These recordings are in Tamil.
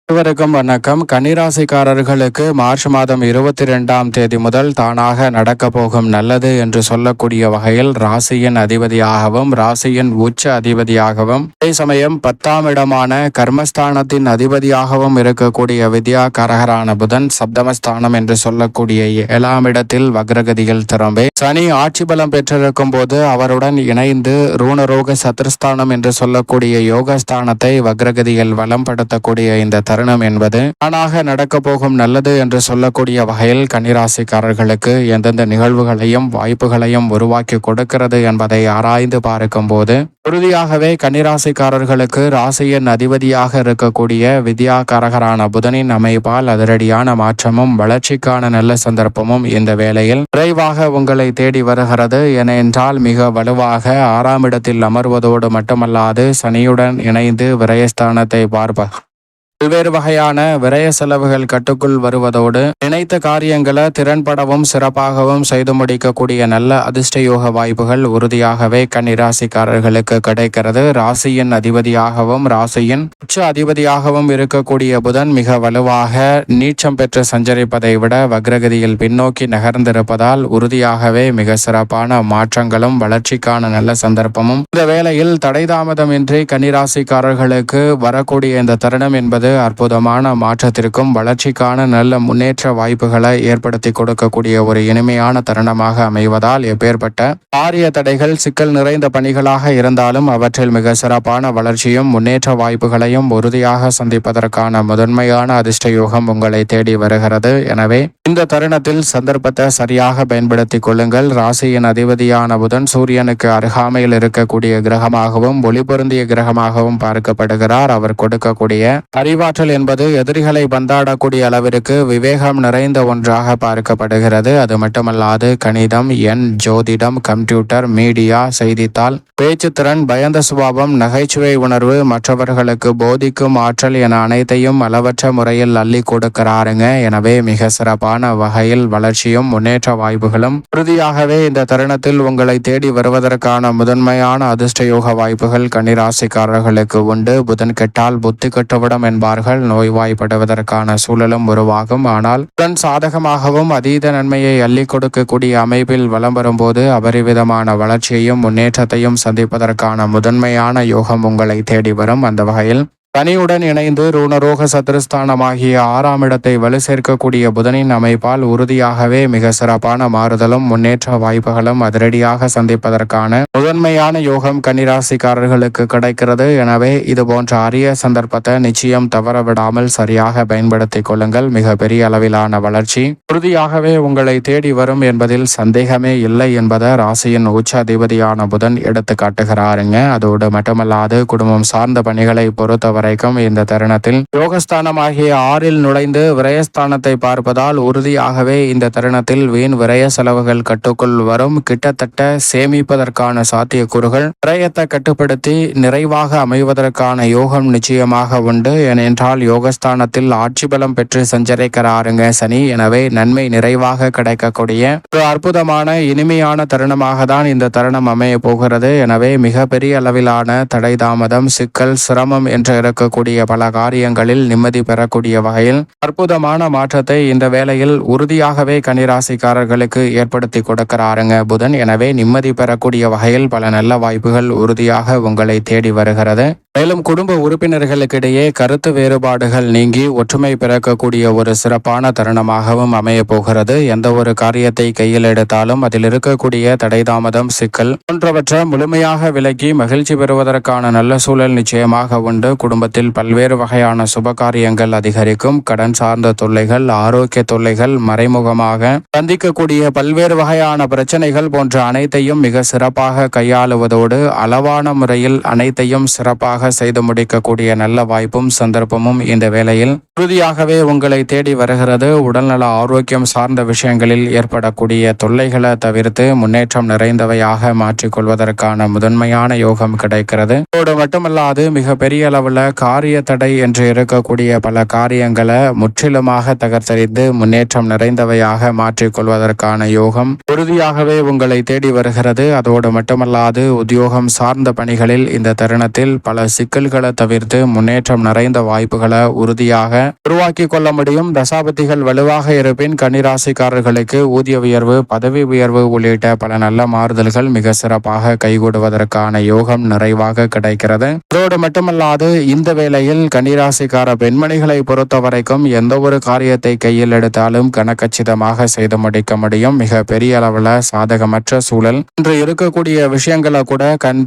அனைவருக்கும் வணக்கம். கன்னிராசிக்காரர்களுக்கு மார்ச் மாதம் 22ஆம் தேதி முதல் தானாக நடக்க போகும் நல்லது என்று சொல்லக்கூடிய வகையில் ராசியின் அதிபதியாகவும் ராசியின் உச்ச அதிபதியாகவும் அதே சமயம் 10ஆம் இடமான கர்மஸ்தானத்தின் அதிபதியாகவும் இருக்கக்கூடிய வித்யாகாரகரான புதன் சப்தமஸ்தானம் என்று சொல்லக்கூடிய 7ஆம் இடத்தில் வக்ரகதியில் திரும்பி சனி ஆட்சி பலம் பெற்றிருக்கும் போது அவருடன் இணைந்து ரூணரோக சத்ருஸ்தானம் என்று சொல்லக்கூடிய யோகஸ்தானத்தை வக்ரகதியில் வளம்படுத்தக்கூடிய இந்த தருணம் என்பது தானாக நடக்க போகும் நல்லது என்று சொல்லக்கூடிய வகையில் கன்னிராசிக்காரர்களுக்கு எந்தெந்த நிகழ்வுகளையும் வாய்ப்புகளையும் உருவாக்கி கொடுக்கிறது என்பதை ஆராய்ந்து பார்க்கும் போது உறுதியாகவே கன்னிராசிக்காரர்களுக்கு ராசியின் அதிபதியாக இருக்கக்கூடிய வித்யாகாரகரான புதனின் அமைப்பால் அதிரடியான மாற்றமும் வளர்ச்சிக்கான நல்ல சந்தர்ப்பமும் இந்த வேளையில் விரைவாக உங்களை தேடி வருகிறது. ஏனென்றால் மிக வலுவாக 6ஆம் இடத்தில் அமர்வதோடு மட்டுமல்லாது சனியுடன் இணைந்து விரயஸ்தானத்தை பார்ப்ப பல்வேறு வகையான விரய செலவுகள் கட்டுக்குள் வருவதோடு நினைத்த காரியங்களை திறன்படவும் சிறப்பாகவும் செய்து முடிக்கக்கூடிய நல்ல அதிர்ஷ்டயோக வாய்ப்புகள் உறுதியாகவே கன்னிராசிக்காரர்களுக்கு கிடைக்கிறது. ராசியின் அதிபதியாகவும் ராசியின் உச்ச அதிபதியாகவும் இருக்கக்கூடிய புதன் மிக வலுவாக நீச்சம் பெற்று சஞ்சரிப்பதை விட வக்ரகதியில் பின்னோக்கி நகர்ந்திருப்பதால் உறுதியாகவே மிக சிறப்பான மாற்றங்களும் வளர்ச்சிக்கான நல்ல சந்தர்ப்பமும் இந்த வேளையில் தடைதாமதமின்றி கன்னிராசிக்காரர்களுக்கு வரக்கூடிய இந்த தருணம் என்பது அற்புதமான மாற்றத்திற்கும் வளர்ச்சிக்கான நல்ல முன்னேற்ற வாய்ப்புகளை ஏற்படுத்தி கொடுக்கக்கூடிய ஒரு இனிமையான தருணமாக அமைவதால் எப்பேற்பட்ட பாரிய தடைகள் சிக்கல் நிறைந்த பணிகளாக இருந்தாலும் அவற்றில் மிக சிறப்பான வளர்ச்சியும் முன்னேற்ற வாய்ப்புகளையும் உறுதியாக சந்திப்பதற்கான முதன்மையான அதிர்ஷ்ட யோகம் உங்களை தேடி வருகிறது. எனவே இந்த தருணத்தில் சந்தர்ப்பத்தை சரியாக பயன்படுத்திக் கொள்ளுங்கள். ராசியின் அதிபதியான புதன் சூரியனுக்கு அருகாமையில் இருக்கக்கூடிய கிரகமாகவும் ஒளி பொருந்திய கிரகமாகவும் பார்க்கப்படுகிறார். அவர் கொடுக்கக்கூடிய அறிவாற்றல் என்பது எதிரிகளை பந்தாடக்கூடிய அளவிற்கு விவேகம் நிறைந்த ஒன்றாக பார்க்கப்படுகிறது. அது மட்டுமல்லாது கணிதம், ஜோதிடம், கம்ப்யூட்டர், மீடியா, செய்தித்தாள், பேச்சுத்திறன், பயந்த சுபாவம், நகைச்சுவை உணர்வு, மற்றவர்களுக்கு போதிக்கும் ஆற்றல் என அனைத்தையும் அளவற்ற முறையில் அள்ளி கொடுக்கிறாருங்க. எனவே மிக சிறப்பான வகையில் வளர்ச்சியும் முன்னேற்ற வாய்ப்புகளும் உறுதியாகவே இந்த தருணத்தில் உங்களை தேடி வருவதற்கான முதன்மையான அதிர்ஷ்டயோக வாய்ப்புகள் கன்னிராசிக்காரர்களுக்கு உண்டு. புதன் கெட்டால் புத்தி கெட்டுவிடும் என்பார்கள். நோய்வாய்ப்படுவதற்கான சூழலும் உருவாகும். ஆனால் புதன் சாதகமாகவும் அதீத நன்மையை அள்ளி கொடுக்கக்கூடிய அமைப்பில் வலம் வரும்போது அபரிவிதமான வளர்ச்சியையும் முன்னேற்றத்தையும் சந்திப்பதற்கான முதன்மையான யோகம் உங்களை தேடி வரும். அந்த வகையில் சனியுடன் இணைந்து ரூணரோக சத்ருஸ்தானமாகிய 6ஆம் இடத்தை வலு சேர்க்கக்கூடிய புதனின் அமைப்பால் உறுதியாகவே மிக சிறப்பான மாறுதலும் முன்னேற்ற வாய்ப்புகளும் அதிரடியாக சந்திப்பதற்கான முதன்மையான யோகம் கன்னிராசிக்காரர்களுக்கு கிடைக்கிறது. எனவே இது போன்ற அரிய சந்தர்ப்பத்தை நிச்சயம் தவறவிடாமல் சரியாக பயன்படுத்திக் கொள்ளுங்கள். மிக பெரிய அளவிலான வளர்ச்சி உறுதியாகவே உங்களை தேடி வரும் என்பதில் சந்தேகமே இல்லை என்பதை ராசியின் உச்ச அதிபதியான புதன் எடுத்து காட்டுகிறாருங்க. அதோடு மட்டுமல்லாது குடும்பம் சார்ந்த பணிகளை பொறுத்தவரை இந்த தருணத்தில் யோகஸ்தானமாகிய 6இல் நுழைந்து விரயஸ்தானத்தை பார்ப்பதால் உறுதியாகவே இந்த தருணத்தில் வீண் விரய செலவுகள் கட்டுக்குள் வரும். கிட்டத்தட்ட சேமிப்பதற்கான சாத்தியக்கூறுகள் விரயத்தை கட்டுப்படுத்தி நிறைவாக அமைவதற்கான யோகம் நிச்சயமாக உண்டு. ஏனென்றால் யோகஸ்தானத்தில் ஆட்சி பலம் பெற்று சஞ்சரிக்கிறாருங்க சனி. எனவே நன்மை நிறைவாக கிடைக்கக்கூடிய ஒரு அற்புதமான இனிமையான தருணமாக தான் இந்த தருணம் அமைய போகிறது. எனவே மிக பெரிய அளவிலான தடை தாமதம், சிக்கல், சிரமம் என்ற இருக்கக்கூடிய பல காரியங்களில் நிம்மதி பெறக்கூடிய வகையில் அற்புதமான மாற்றத்தை இந்த வேளையில் உறுதியாகவே கன்னிராசிக்காரர்களுக்கு ஏற்படுத்தி கொடுக்கிறாருங்க புதன். எனவே நிம்மதி பெறக்கூடிய வகையில் பல நல்ல வாய்ப்புகள் உறுதியாக உங்களை தேடி வருகிறது. மேலும் குடும்ப உறுப்பினர்களுக்கிடையே கருத்து வேறுபாடுகள் நீங்கி ஒற்றுமை பிறக்கக்கூடிய ஒரு சிறப்பான தருணமாகவும் அமைய போகிறது. எந்த ஒரு காரியத்தை கையில் எடுத்தாலும் அதில் இருக்கக்கூடிய தடை தாமதம், சிக்கல் போன்றவற்றை முழுமையாக விலக்கி மகிழ்ச்சி பெறுவதற்கான நல்ல சூழல் நிச்சயமாக உண்டு. குடும்பத்தில் பல்வேறு வகையான சுப காரியங்கள் அதிகரிக்கும். கடன் சார்ந்த தொல்லைகள், ஆரோக்கிய தொல்லைகள், மறைமுகமாக சந்திக்கக்கூடிய பல்வேறு வகையான பிரச்சனைகள் போன்ற அனைத்தையும் மிக சிறப்பாக கையாளுவதோடு அளவான முறையில் அனைத்தையும் சிறப்பாக செய்து முடிக்கக்கூடிய நல்ல வாய்ப்பும் சந்தர்ப்பமும் இந்த வேளையில் உறுதியாகவே உங்களை தேடி வருகிறது. உடல்நல ஆரோக்கியம் சார்ந்த விஷயங்களில் ஏற்படக்கூடிய தொல்லைகளை தவிர்த்து முன்னேற்றம் நிறைந்தவையாக மாற்றிக்கொள்வதற்கான முதன்மையான யோகம் கிடைக்கிறது. அதோடு மட்டுமல்லாது மிக பெரிய அளவில் காரிய தடை என்று இருக்கக்கூடிய பல காரியங்களை முற்றிலுமாக தகர்த்தெறிந்து முன்னேற்றம் நிறைந்தவையாக மாற்றிக்கொள்வதற்கான யோகம் உறுதியாகவே உங்களை தேடி வருகிறது. அதோடு மட்டுமல்லாது உத்தியோகம் சார்ந்த பணிகளில் இந்த தருணத்தில் பல சிக்கல்களை தவிர்த்து முன்னேற்றம் நிறைந்த வாய்ப்புகளை உறுதியாக உருவாக்கி கொள்ள முடியும். தசாபதிகள் வலுவாக இருப்பின் கன்னிராசிக்காரர்களுக்கு ஊதிய உயர்வு, பதவி உயர்வு உள்ளிட்ட பல நல்ல மாறுதல்கள் மிக சிறப்பாக கைகூடுவதற்கான யோகம் நிறைவாக கிடைக்கிறது. அதோடு மட்டுமல்லாது இந்த வேளையில் கன்னிராசிக்கார பெண்மணிகளை பொறுத்த வரைக்கும் எந்த ஒரு காரியத்தை கையில் எடுத்தாலும் கனக்கச்சிதமாக செய்து முடிக்க முடியும். மிக பெரிய அளவில் சாதகமற்ற சூழல் இன்று இருக்கக்கூடிய விஷயங்களை கூட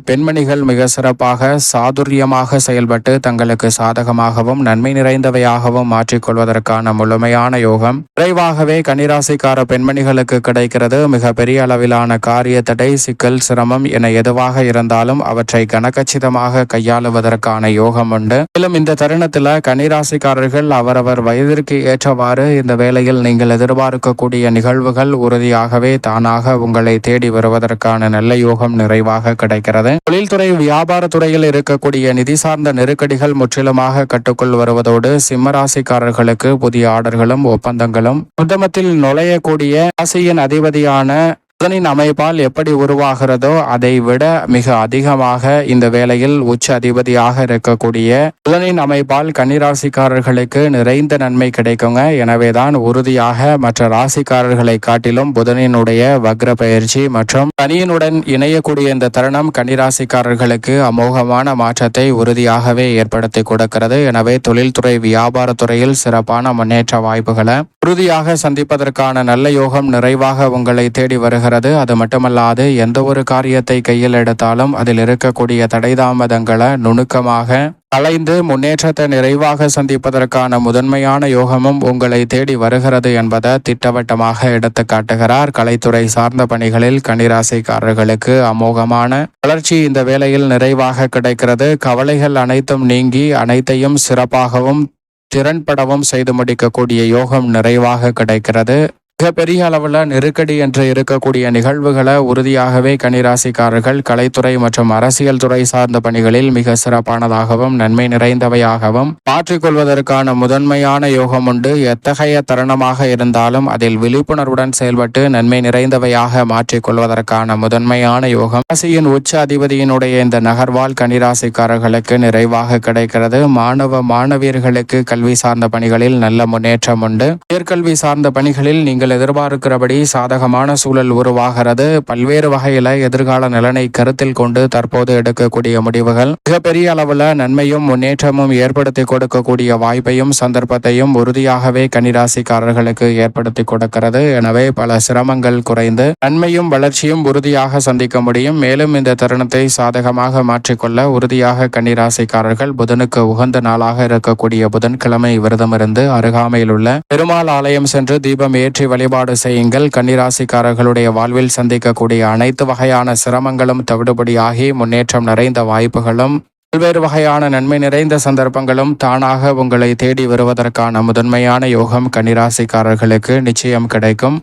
பெண்மணிகள் மிக சிறப்பாக சாதுரியமாக செயல்பட்டு தங்களுக்கு சாதகமாகவும் நன்மை நிறைந்தவையாகவும் மாற்றிக்கொள்வதற்கான முழுமையான யோகம் விரைவாகவே கன்னிராசிக்கார பெண்மணிகளுக்கு கிடைக்கிறது. மிக பெரிய அளவிலான காரிய தடை, சிக்கல், சிரமம் என எதுவாக இருந்தாலும் அவற்றை கனக்கச்சிதமாக கையாளுவதற்கான யோகம் உண்டு. மேலும் இந்த தருணத்தில் கன்னிராசிக்காரர்கள் அவரவர் வயதிற்கு ஏற்றவாறு இந்த வேளையில் நீங்கள் எதிர்பார்க்கக்கூடிய நிகழ்வுகள் உறுதியாகவே தானாக உங்களை தேடி வருவதற்கான நல்ல யோகம் நிறைவாக கிடைக்கிறது. தொழில்துறை, வியாபாரத்துறையில் இருக்கக்கூடிய நிதி சார்ந்த நெருக்கடிகள் முற்றிலுமாக கட்டுக்குள் வருவதோடு சிம்மராசிக்காரர்களுக்கு புதிய ஆர்டர்களும் ஒப்பந்தங்களும் உத்தமத்தில் நுழையக்கூடிய ராசியின் அதிபதியான புதனின் அமைப்பால் எப்படி உருவாகிறதோ அதை விட மிக அதிகமாக இந்த வேளையில் உச்ச அதிபதியாக இருக்கக்கூடிய புதனின் அமைப்பால் கன்னிராசிக்காரர்களுக்கு நிறைந்த நன்மை கிடைக்குங்க. எனவேதான் உறுதியாக மற்ற ராசிக்காரர்களை காட்டிலும் புதனினுடைய வக்ர பயிற்சி மற்றும் சனியினுடன் இணையக்கூடிய இந்த தருணம் கன்னிராசிக்காரர்களுக்கு அமோகமான மாற்றத்தை உறுதியாகவே ஏற்படுத்தி கொடுக்கிறது. எனவே தொழில்துறை, வியாபாரத்துறையில் சிறப்பான முன்னேற்ற வாய்ப்புகளை உறுதியாக சந்திப்பதற்கான நல்ல யோகம் நிறைவாக உங்களை தேடி வருகிறது. அது மட்டுமல்லாது எந்த ஒரு காரியத்தை கையில் எடுத்தாலும் அதில் இருக்கக்கூடிய தடைதாமதங்களை நுணுக்கமாக களைந்து முன்னேற்றத்தை நிறைவாக சந்திப்பதற்கான முதன்மையான யோகமும் உங்களை தேடி வருகிறது என்பதை திட்டவட்டமாக எடுத்து காட்டுகிறார். கலைத்துறை சார்ந்த பணிகளில் கன்னிராசிக்காரர்களுக்கு அமோகமான வளர்ச்சி இந்த வேளையில் நிறைவாக கிடைக்கிறது. கவலைகள் அனைத்தும் நீங்கி அனைத்தையும் சிறப்பாகவும் திறன்படவும் செய்து முடிக்கக்கூடிய யோகம் நிறைவாக கிடைக்கிறது. மிகப்பெரிய அளவில் நெருக்கடி என்று இருக்கக்கூடிய நிகழ்வுகளை உறுதியாகவே கன்னிராசிக்காரர்கள் கலைத்துறை மற்றும் அரசியல் துறை சார்ந்த பணிகளில் மிக சிறப்பானதாகவும் நன்மை நிறைந்தவையாகவும் மாற்றிக்கொள்வதற்கான முதன்மையான யோகம் உண்டு. எத்தகைய தருணமாக இருந்தாலும் அதில் விழிப்புணர்வுடன் செயல்பட்டு நன்மை நிறைந்தவையாக மாற்றிக்கொள்வதற்கான முதன்மையான யோகம் ராசியின் உச்ச அதிபதியினுடைய இந்த நகர்வால் கன்னிராசிக்காரர்களுக்கு நிறைவாக கிடைக்கிறது. மாணவியர்களுக்கு கல்வி சார்ந்த பணிகளில் நல்ல முன்னேற்றம் உண்டு. உயர்கல்வி சார்ந்த பணிகளில் நீங்கள் எதிர்பார்க்கிறபடி சாதகமான சூழல் உருவாகிறது. பல்வேறு வகையில எதிர்கால நலனை கருத்தில் கொண்டு தற்போது எடுக்கக்கூடிய முடிவுகள் மிகப்பெரிய அளவுல நன்மையும் முன்னேற்றமும் ஏற்படுத்தி கொடுக்கக்கூடிய வாய்ப்பையும் சந்தர்ப்பத்தையும் உறுதியாகவே கன்னிராசிக்காரர்களுக்கு ஏற்படுத்தி கொடுக்கிறது. எனவே பல சிரமங்கள் குறைந்து நன்மையும் வளர்ச்சியும் உறுதியாக சந்திக்க முடியும். மேலும் இந்த தருணத்தை சாதகமாக மாற்றிக்கொள்ள உறுதியாக கன்னிராசிக்காரர்கள் புதனுக்கு உகந்த நாளாக இருக்கக்கூடிய புதன்கிழமை விரதமிருந்து அருகாமையில் உள்ள பெருமாள் ஆலயம் சென்று தீபம் ஏற்றி வழிபாடு செய்யுங்கள். கன்னிராசிக்காரர்களுடைய வாழ்வில் சந்திக்கக்கூடிய அனைத்து வகையான சிரமங்களும் தவிடுபடியாகி முன்னேற்றம் நிறைந்த வாய்ப்புகளும் பல்வேறு வகையான நன்மை நிறைந்த சந்தர்ப்பங்களும் தானாக உங்களை தேடி வருவதற்கான முதன்மையான யோகம் கன்னிராசிக்காரர்களுக்கு நிச்சயம் கிடைக்கும்.